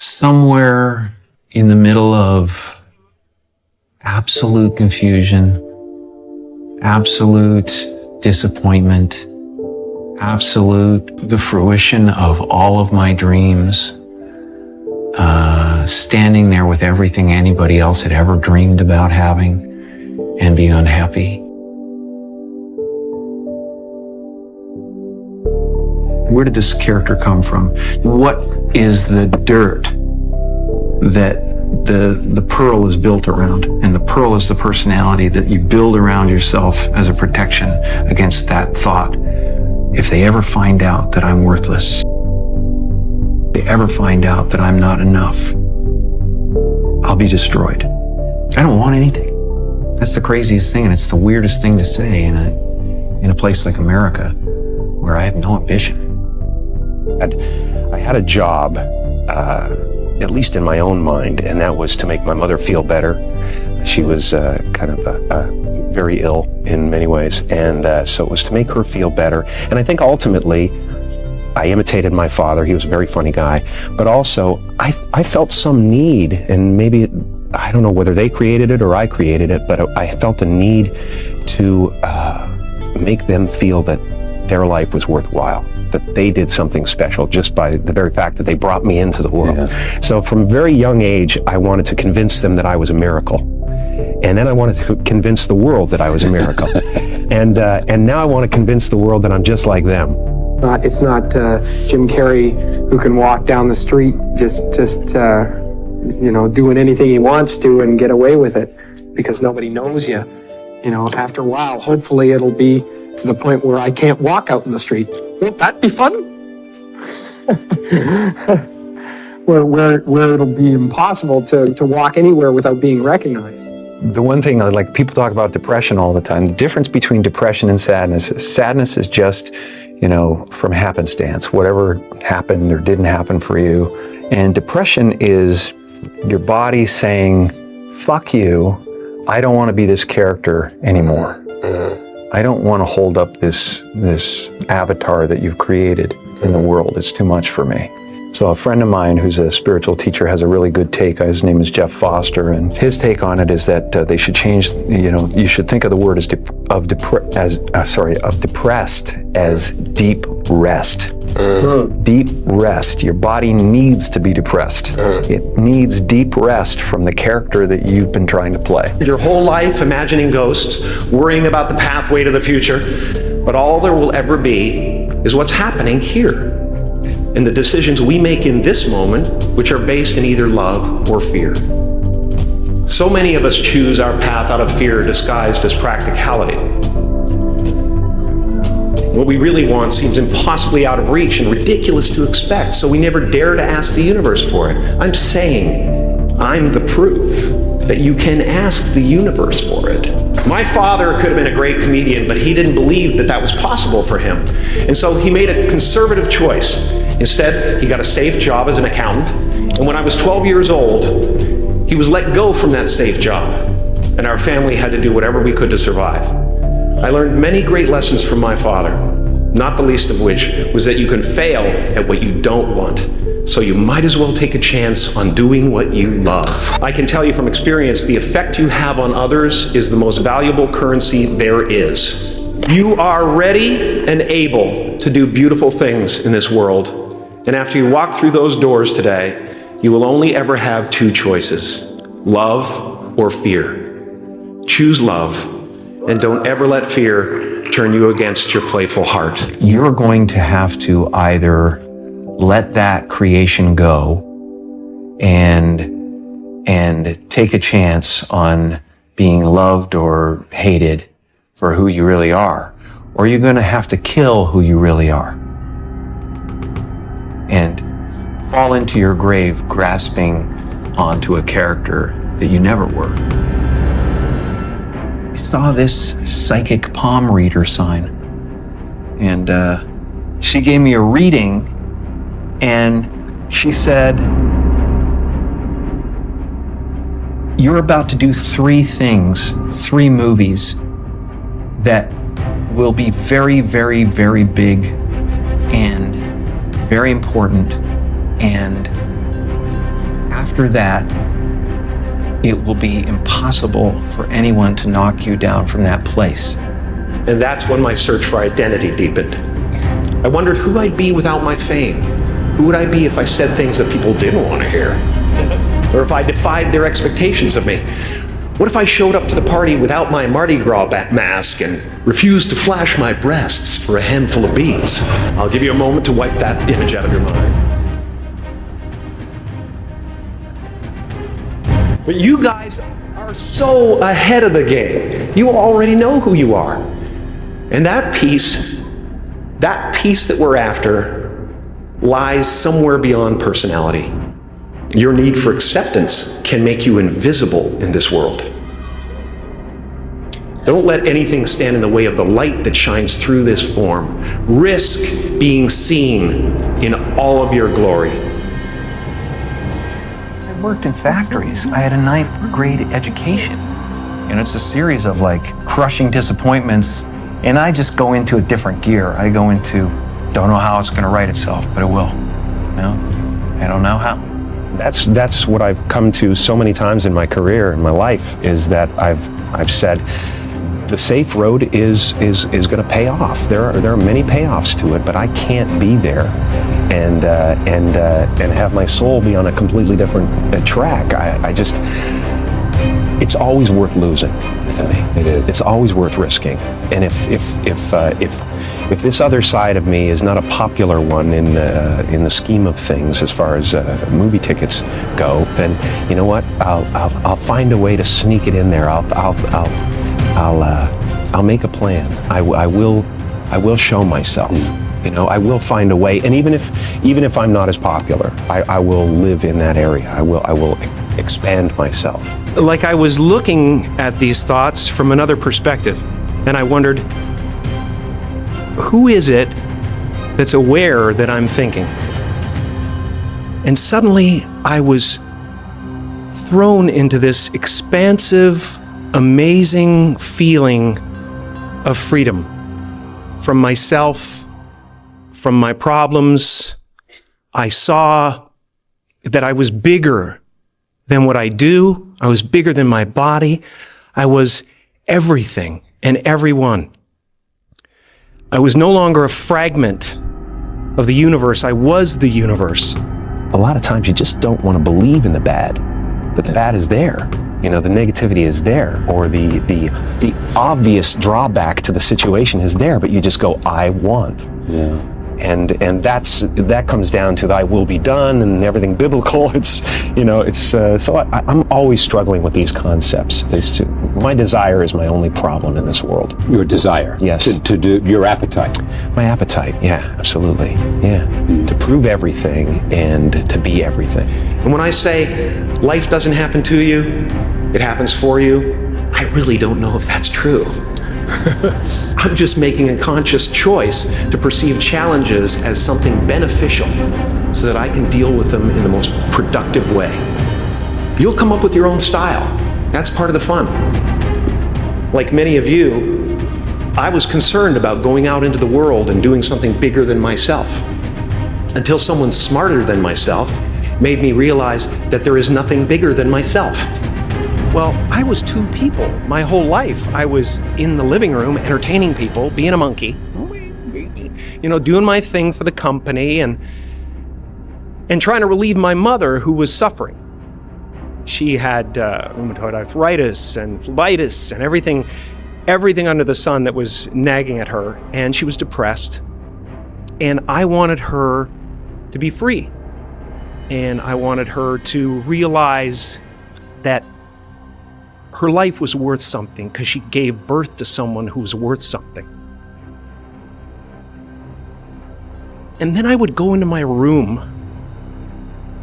somewhere in the middle of absolute confusion, absolute disappointment, the fruition of all of my dreams, standing there with everything anybody else had ever dreamed about having and being unhappy. Where did this character come from? What is the dirt that the pearl is built around? And the pearl is the personality that you build around yourself as a protection against that thought. If they ever find out that I'm worthless, if they ever find out that I'm not enough, I'll be destroyed. I don't want anything. That's the craziest thing, and it's the weirdest thing to say in a place like America, where I have no ambition. I had a job, at least in my own mind, and that was to make my mother feel better. She was kind of very ill in many ways, and so it was to make her feel better. And I think ultimately, I imitated my father. He was a very funny guy, but also I felt some need, and maybe, I don't know whether they created it or I created it, but I felt a need to make them feel that their life was worthwhile, that they did something special just by the very fact that they brought me into the world. Yeah. So from a very young age, I wanted to convince them that I was a miracle. And then I wanted to convince the world that I was a miracle. and now I want to convince the world that I'm just like them. It's not Jim Carrey who can walk down the street just doing anything he wants to and get away with it because nobody knows you. After a while, hopefully it'll be to the point where I can't walk out in the street. Won't that be fun? where it'll be impossible to walk anywhere without being recognized. The one thing, like people talk about depression all the time, the difference between depression and sadness is just, from happenstance, whatever happened or didn't happen for you. And depression is your body saying, fuck you, I don't want to be this character anymore. I don't want to hold up this avatar that you've created in the world. It's too much for me. So a friend of mine who's a spiritual teacher has a really good take. His name is Jeff Foster, and his take on it is that they should change. You should think of the word of depressed as deep rest. Deep rest. Your body needs to be depressed. It needs deep rest from the character that you've been trying to play. Your whole life imagining ghosts, worrying about the pathway to the future, but all there will ever be is what's happening here. And the decisions we make in this moment, which are based in either love or fear. So many of us choose our path out of fear disguised as practicality. What we really want seems impossibly out of reach and ridiculous to expect, so we never dare to ask the universe for it. I'm saying, I'm the proof that you can ask the universe for it. My father could have been a great comedian, but he didn't believe that that was possible for him. And so he made a conservative choice. Instead, he got a safe job as an accountant. And when I was 12 years old, he was let go from that safe job. And our family had to do whatever we could to survive. I learned many great lessons from my father, not the least of which was that you can fail at what you don't want. So you might as well take a chance on doing what you love. I can tell you from experience, the effect you have on others is the most valuable currency there is. You are ready and able to do beautiful things in this world. And after you walk through those doors today, you will only ever have two choices, love or fear. Choose love, and don't ever let fear turn you against your playful heart. You're going to have to either let that creation go and take a chance on being loved or hated for who you really are, or you're going to have to kill who you really are and fall into your grave grasping onto a character that you never were. I saw this psychic palm reader sign, and she gave me a reading, and she said, you're about to do 3 things, 3 movies that will be very, very, very big and very important and after that, it will be impossible for anyone to knock you down from that place. And that's when my search for identity deepened. I wondered who I'd be without my fame. Who would I be if I said things that people didn't want to hear? Or if I defied their expectations of me? What if I showed up to the party without my Mardi Gras mask and refused to flash my breasts for a handful of beads? I'll give you a moment to wipe that image out of your mind. But you guys are so ahead of the game. You already know who you are. And that peace that we're after lies somewhere beyond personality. Your need for acceptance can make you invisible in this world. Don't let anything stand in the way of the light that shines through this form. Risk being seen in all of your glory. I worked in factories. I had a 9th grade education. And it's a series of like crushing disappointments. And I just go into a different gear. I go into, don't know how it's going to right itself, but it will. I don't know how. That's what I've come to so many times in my career, in my life, is that I've said the safe road is going to pay off. There are many payoffs to it, but I can't be there and have my soul be on a completely different track. I just, it's always worth losing to me. It is. It's always worth risking. And if this other side of me is not a popular one in the scheme of things as far as movie tickets go, then you know what? I'll find a way to sneak it in there. I'll make a plan. I will show myself. I will find a way. And even if I'm not as popular, I will live in that area. I will expand myself. Like I was looking at these thoughts from another perspective, and I wondered, who is it that's aware that I'm thinking? And suddenly I was thrown into this expansive, amazing feeling of freedom from myself, from my problems. I saw that I was bigger than what I do. I was bigger than my body. I was everything and everyone. I was no longer a fragment of the universe. I was the universe. A lot of times you just don't want to believe in the bad, but the bad is there. The negativity is there, or the obvious drawback to the situation is there, but you just go, I want. Yeah. And that comes down to thy will be done and everything biblical. So I'm always struggling with these concepts. My desire is my only problem in this world. Your desire? Yes. To do your appetite? My appetite, yeah, absolutely. Yeah. To prove everything and to be everything. And when I say life doesn't happen to you, it happens for you, I really don't know if that's true. I'm just making a conscious choice to perceive challenges as something beneficial so that I can deal with them in the most productive way. You'll come up with your own style. That's part of the fun. Like many of you, I was concerned about going out into the world and doing something bigger than myself, until someone smarter than myself made me realize that there is nothing bigger than myself. Well, I was two people my whole life. I was in the living room entertaining people, being a monkey, doing my thing for the company and trying to relieve my mother, who was suffering. She had rheumatoid arthritis and phlebitis and everything under the sun that was nagging at her, and she was depressed. And I wanted her to be free. And I wanted her to realize that her life was worth something because she gave birth to someone who was worth something. And then I would go into my room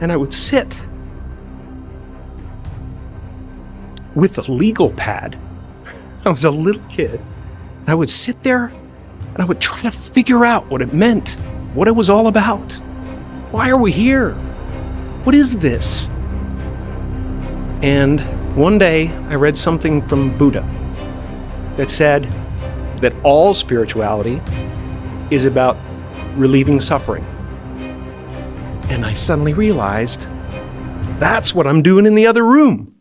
and I would sit with a legal pad. I was a little kid. I would sit there and I would try to figure out what it meant, what it was all about. Why are we here? What is this? And one day, I read something from Buddha that said that all spirituality is about relieving suffering. And I suddenly realized That's what I'm doing in the other room.